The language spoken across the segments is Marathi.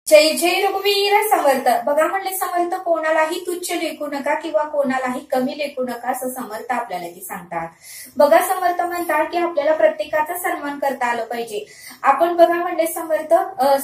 जय जय रघुवीर समर्थ. बघा म्हणले समर्थ कोणालाही तुच्छ लेखू नका किंवा कोणालाही कमी लेखू नका असं समर्थ आपल्याला ती सांगतात. बघा समर्थ म्हणतात की आपल्याला प्रत्येकाचा सन्मान करता आलं पाहिजे. आपण बघा म्हणले समर्थ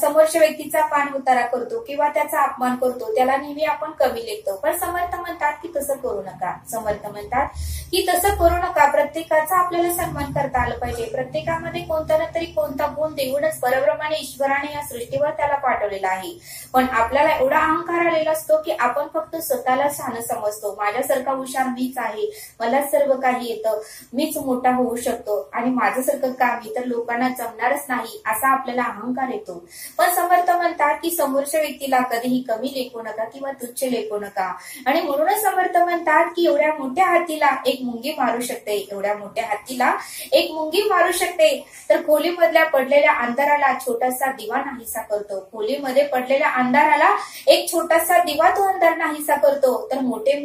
समोरच्या व्यक्तीचा पान उतारा करतो किंवा त्याचा अपमान करतो, त्याला नेहमी आपण कमी लेखतो. पण समर्थ म्हणतात की तसं करू नका. समर्थ म्हणतात की तसं करू नका, प्रत्येकाचा आपल्याला सन्मान करता आलं पाहिजे. प्रत्येकामध्ये कोणता ना तरी कोणता गुण देऊनच परब्रह्माने ईश्वराने या सृष्टीवर त्याला पाठवलेला आहे. पण आपल्याला एवढा अहंकार आलेला असतो की आपण फक्त स्वतःला शहाणं समजतो. माझ्यासारखा हुशार मीच आहे, मला सर्व काही येतं, मीच मोठा होऊ शकतो आणि माझ्यासारखं काम इतर लोकांना जमणारच नाही असा आपल्याला अहंकार येतो. पण समर्थ म्हणतात की समोरच्या व्यक्तीला कधीही कमी लेखू नका किंवा तुच्छ लेखू नका. आणि म्हणूनच समर्थ म्हणतात की एवढ्या मोठ्या हातीला एक मुंगी मारू शकते, एवढ्या मोठ्या हातीला एक मुंगी मारू शकते, तर खोलीमधल्या पडलेल्या अंधाराला छोटासा दिवा नाहीसा करतो. खोलीमध्ये पडलेल्या अंधाराला एक छोटासा दिवा तो अंधार नाहीसा करतो. तर मोठे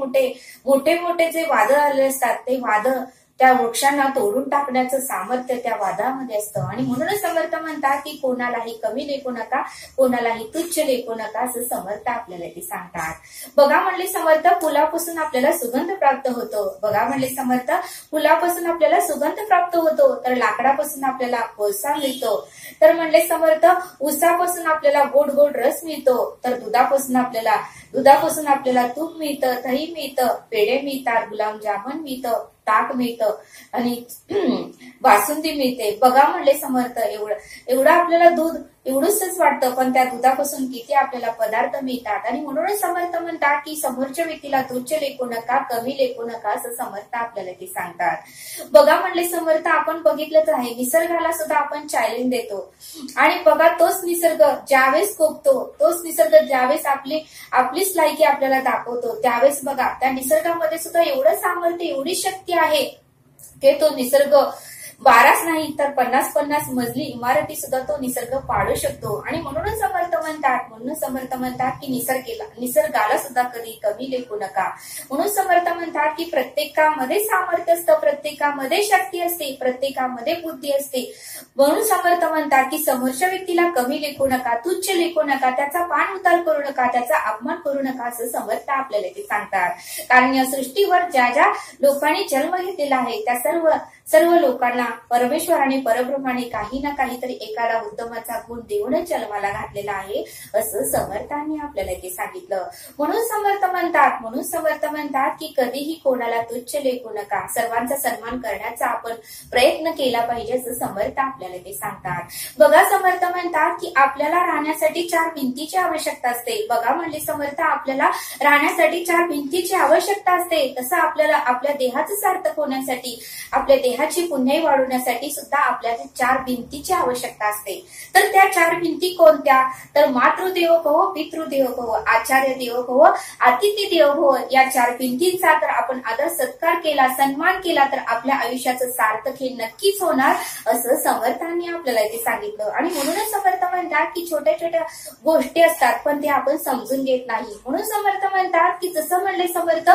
मोठे जे वादळ आले असतात ते वादळ त्या वृक्षांना तोडून टाकण्याचं सामर्थ्य त्या वादळामध्ये असतं. आणि म्हणूनच समर्थ म्हणतात की कोणालाही कमी लेखू नका, कोणालाही तुच्छ लेखू नका असं समर्थ आपल्याला ते सांगतात. बघा म्हणले समर्थ फुलापासून आपल्याला सुगंध प्राप्त होतो. बघा म्हणले समर्थ फुलापासून आपल्याला सुगंध प्राप्त होतो, तर लाकडापासून आपल्याला कोळसा मिळतो. तर म्हणले समर्थ ऊसापासून आपल्याला गोड गोड रस मिळतो, तर दुधापासून आपल्याला तूप मिळतं, दही मिळतं, पेढे मिळतात, गुलाबजामुन मिळतं, ताक मिळतं आणि बासुंदी मिळते. बघा म्हणले समर्थ एवढं आपल्याला दूध एवढंच वाटतं, पण त्या दुधापासून किती आपल्याला पदार्थ मिळतात. आणि म्हणूनच समर्थ म्हणतात की समोरच्या व्यक्तीला तुच्छ लेखू नका, कमी लेखू नका असं समर्थ आपल्याला ते सांगतात. बघा म्हणले समर्थ आपण बघितलंच आहे, निसर्गाला सुद्धा आपण चॅलेंज देतो आणि बघा तोच निसर्ग ज्यावेळेस कोपतो, तोच निसर्ग ज्यावेळेस आपलीच लायकी आपल्याला दाखवतो, त्यावेळेस बघा त्या निसर्गामध्ये सुद्धा एवढं सामर्थ्य, एवढी शक्ती आहे की तो निसर्ग 12च नाही तर 50-50 मजली इमारती सुद्धा तो निसर्ग पाडू शकतो. आणि म्हणूनच समर्थ म्हणतात की निसर्गाला सुद्धा कधी कमी लेखू नका. म्हणून समर्थ म्हणतात की प्रत्येकामध्ये सामर्थ्य असतं, प्रत्येकामध्ये शक्ती असते, प्रत्येकामध्ये बुद्धी असते. म्हणून समर्थ म्हणतात की समोरच्या व्यक्तीला कमी लेखू नका, तुच्छ लेखू नका, त्याचा पान उतार करू नका, त्याचा अपमान करू नका असं समर्थ आपल्याला ते सांगतात. कारण या सृष्टीवर ज्या ज्या लोकांनी जन्म घेतलेला आहे त्या सर्व लोकांना परमेश्वराने परब्रह्माने काही ना काहीतरी एखादा उत्तमाचा गुण देऊनच जन्माला घातलेला आहे असं समर्थांनी आपल्याला ते सांगितलं. म्हणून समर्थ म्हणतात की कधीही कोणाला तुच्छ लेखू नका, सर्वांचा सन्मान करण्याचा आपण प्रयत्न केला पाहिजे असं समर्थ आपल्याला ते सांगतात. बघा समर्थ म्हणतात की आपल्याला राहण्यासाठी 4 भिंतीची आवश्यकता असते. बघा म्हणले समर्थ आपल्याला राहण्यासाठी 4 भिंतीची आवश्यकता असते. तसं आपल्याला आपल्या देहाचं सार्थक होण्यासाठी, आपल्या देहाची पुण्याई वाढवण्यासाठी सुद्धा आपल्याला 4 भिंतीची आवश्यकता असते. तर त्या 4 भिंती कोणत्या? तर मातृदेवो भव, पितृदेवो भव, आचार्य देवो भव, अतिथी देवो भव या 4 भिंतींचा तर आपण आदर सत्कार केला, सन्मान केला तर आपल्या आयुष्याचं सार्थक हे नक्कीच होणार असं समर्थांनी आपल्याला ते सांगितलं. आणि म्हणूनच समर्थ म्हणतात की छोट्या छोट्या गोष्टी असतात पण ते आपण समजून घेत नाही. म्हणून समर्थ म्हणतात की जसं म्हणले समर्थ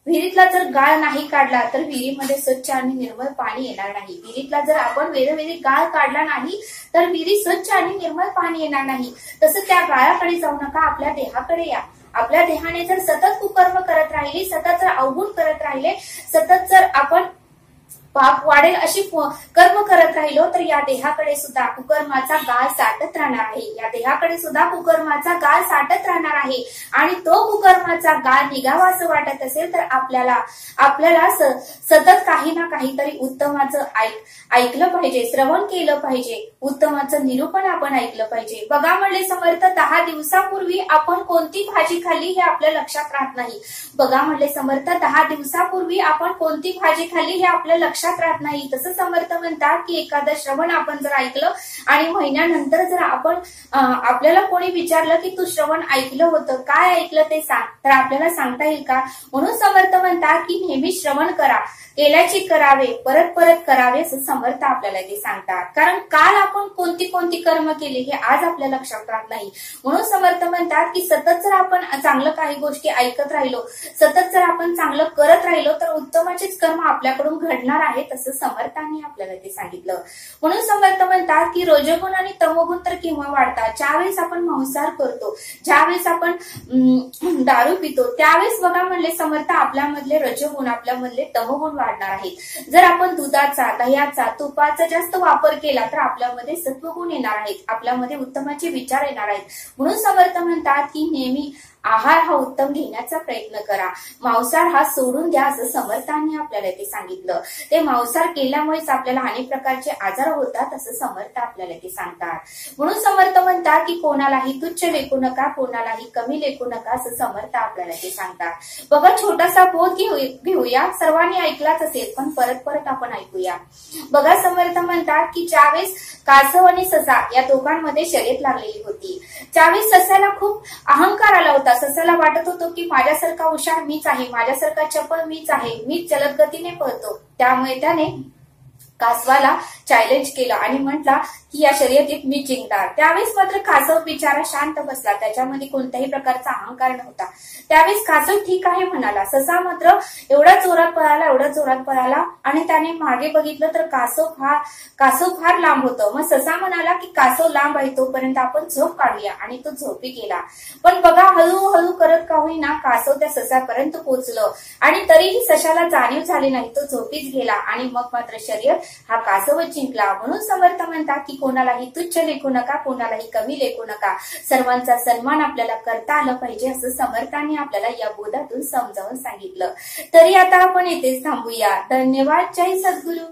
विहिरीतला जर गाळ नाही काढला तर विहिरीमध्ये स्वच्छ आणि निर्मळ पाणी येणार नाही. विहिरीतला जर आपण वेळोवेळी गाळ काढला नाही तर विहिरीत स्वच्छ आणि निर्मळ पाणी येणार नाही. तसं त्या गाळाकडे जाऊ नका, आपल्या देहाकडे या. आपल्या देहाने जर सतत कुकर्म करत राहिली, सतत जर अवगुण करत राहिले, सतत जर आपण पाप वाढेल अशी कर्म करत राहिलो तर या देहाकडे सुद्धा कुकर्माचा गाळ साठत राहणार आहे. या देहाकडे सुद्धा कुकर्माचा गाळ साठत राहणार आहे. आणि तो कुकर्माचा गाळ निघावा असं वाटत असेल तर आपल्याला सतत काही ना काहीतरी उत्तमाचं ऐकलं पाहिजे, श्रवण केलं पाहिजे, उत्तमाचं निरूपण आपण ऐकलं पाहिजे. बघा म्हणले समर्थ 10 दिवसापूर्वी आपण कोणती भाजी खाल्ली हे आपल्या लक्षात राहत नाही. बघा म्हणले समर्थ 10 दिवसापूर्वी आपण कोणती भाजी खाल्ली हे आपल्या लक्षात राहत नाही. तसं समर्थ म्हणतात की एखादं श्रवण आपण जर ऐकलं आणि महिन्यानंतर जर आपल्याला कोणी विचारलं की तू श्रवण ऐकलं होतं, काय ऐकलं ते सांग, तर आपल्याला सांगता येईल का? म्हणून समर्थ म्हणतात की नेहमी श्रवण करा, केल्याचे करावे, परत परत करावे असं समर्थ आपल्याला ते सांगतात. कारण काल आपण कोणती कर्म केली हे आज आपल्या लक्षात राहत नाही. म्हणून समर्थ म्हणतात की सतत जर आपण चांगलं काही गोष्टी ऐकत राहिलो, सतत जर आपण चांगलं करत राहिलो तर उत्तमाचेच कर्म आपल्याकडून घडणार आहे. आहेत असं समर्थांनी आपल्याला ते सांगितलं. म्हणून समर्थ म्हणतात की रजोगुण आणि तमोगुण तर केव्हा वाढतात, ज्यावेळेस आपण मांसाहार करतो, ज्यावेळेस आपण दारू पितो, त्यावेळेस बघा म्हणले समर्थ आपल्यामधले रजोगुण आपल्यामधले तमोगुण वाढणार आहेत. जर आपण दुधाचा, दह्याचा, तुपाचा जास्त वापर केला तर आपल्यामध्ये सत्वगुण येणार आहेत, आपल्यामध्ये उत्तमाचे विचार येणार आहेत. म्हणून समर्थ म्हणतात की नेहमी आहार हा उत्तम घेण्याचा प्रयत्न करा, मांसाहार हा सोडून द्या असं समर्थांनी आपल्याला ते सांगितलं. ते मांसाहार केल्यामुळेच आपल्याला अनेक प्रकारचे आजार होतात असं समर्थ आपल्याला ते सांगतात. म्हणून समर्थ म्हणतात की कोणालाही तुच्छ लेखू नका, कोणालाही कमी लेखू नका असं समर्थ आपल्याला ते सांगतात. बघा छोटासा बोध घेऊया, सर्वांनी ऐकलाच असेल पण परत परत आपण ऐकूया. बघा समर्थ म्हणतात की ज्यावेळेस कासव आणि ससा या दोघांमध्ये शर्यत लागलेली होती, त्यावेळेस ससाला खूप अहंकार आला होता. ससाला वाटत होतं की माझ्यासारखा हुशार मीच आहे, माझ्यासारखा चपळ मीच आहे, मीच जलद गतीने पळतो. त्यामुळे त्याने कासवाला चॅलेंज केलं आणि म्हटला की या शर्यतीत मी जिंकणार. त्यावेळेस मात्र कासव बिचारा शांत बसला, त्याच्यामध्ये कोणत्याही प्रकारचा अहंकार नव्हता. त्यावेळेस कासव ठीक आहे म्हणाला. ससा मात्र एवढा जोरात पळाला, एवढा जोरात पळाला आणि त्याने मागे बघितलं तर कासव फार लांब होतं. मग ससा म्हणाला की कासव लांब आहे तोपर्यंत आपण झोप काढूया आणि तो झोपी गेला. पण बघा हळूहळू करत का होईना कासव त्या ससापर्यंत पोहोचलं आणि तरीही सशाला जाणीव झाली नाही, तो झोपीच गेला आणि मग मात्र शर्यत हा कासवच जिंकला. म्हणून समर्थ म्हणतात की कोणालाही तुच्छ लेखू नका, कोणालाही कमी लेखू नका, सर्वांचा सन्मान आपल्याला करता आलं पाहिजे असं समर्थांनी आपल्याला या बोधातून समजावून सांगितलं. तरी आता आपण येथेच थांबूया. धन्यवाद. जय सद्गुरू.